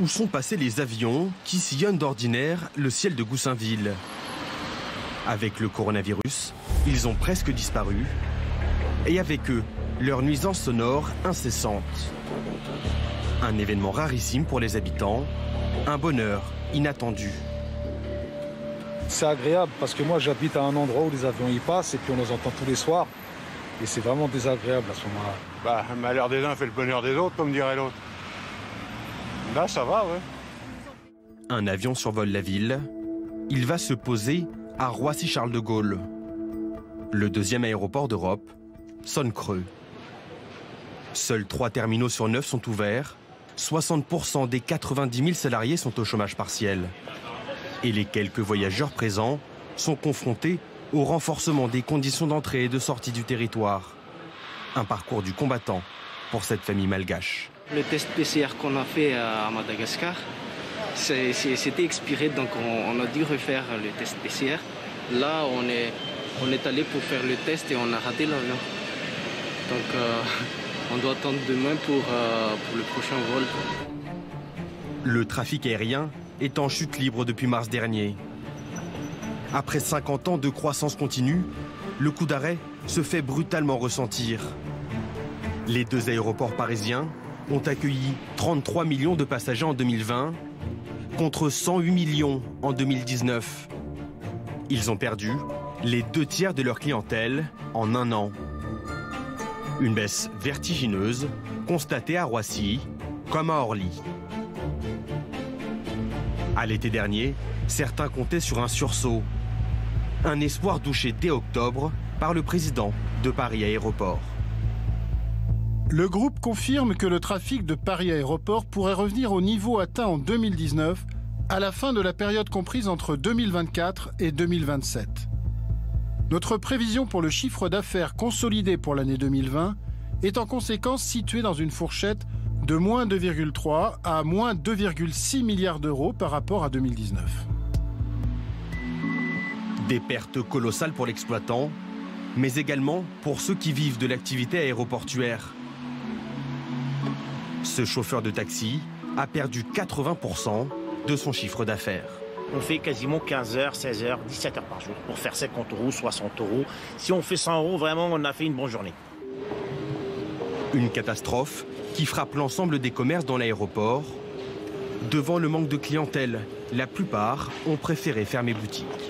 Où sont passés les avions qui sillonnent d'ordinaire le ciel de Goussainville? Avec le coronavirus, ils ont presque disparu. Et avec eux, leur nuisance sonore incessante. Un événement rarissime pour les habitants, un bonheur inattendu. C'est agréable parce que moi j'habite à un endroit où les avions y passent et puis on les entend tous les soirs. Et c'est vraiment désagréable à ce moment-là. Bah, le malheur des uns fait le bonheur des autres, comme dirait l'autre. Là, ça va, ouais. Un avion survole la ville. Il va se poser à Roissy-Charles de Gaulle. Le deuxième aéroport d'Europe sonne creux. Seuls 3 terminaux sur 9 sont ouverts. 60% des 90 000 salariés sont au chômage partiel. Et les quelques voyageurs présents sont confrontés au renforcement des conditions d'entrée et de sortie du territoire. Un parcours du combattant pour cette famille malgache. Le test PCR qu'on a fait à Madagascar, c'était expiré, donc on a dû refaire le test PCR. Là, on est allé pour faire le test et on a raté l'avion. Donc on doit attendre demain pour le prochain vol. Le trafic aérien est en chute libre depuis mars dernier. Après 50 ans de croissance continue, le coup d'arrêt se fait brutalement ressentir. Les 2 aéroports parisiens ont accueilli 33 millions de passagers en 2020, contre 108 millions en 2019. Ils ont perdu les 2 tiers de leur clientèle en un an. Une baisse vertigineuse constatée à Roissy comme à Orly. À l'été dernier, certains comptaient sur un sursaut. Un espoir douché dès octobre par le président de Paris Aéroport. Le groupe confirme que le trafic de Paris Aéroport pourrait revenir au niveau atteint en 2019, à la fin de la période comprise entre 2024 et 2027. Notre prévision pour le chiffre d'affaires consolidé pour l'année 2020 est en conséquence située dans une fourchette de moins 2,3 à moins 2,6 milliards d'euros par rapport à 2019. Des pertes colossales pour l'exploitant, mais également pour ceux qui vivent de l'activité aéroportuaire. Ce chauffeur de taxi a perdu 80% de son chiffre d'affaires. On fait quasiment 15 heures, 16 heures, 17 heures par jour pour faire 50 euros, 60 euros. Si on fait 100 euros, vraiment, on a fait une bonne journée. Une catastrophe qui frappe l'ensemble des commerces dans l'aéroport. Devant le manque de clientèle, la plupart ont préféré fermer boutique.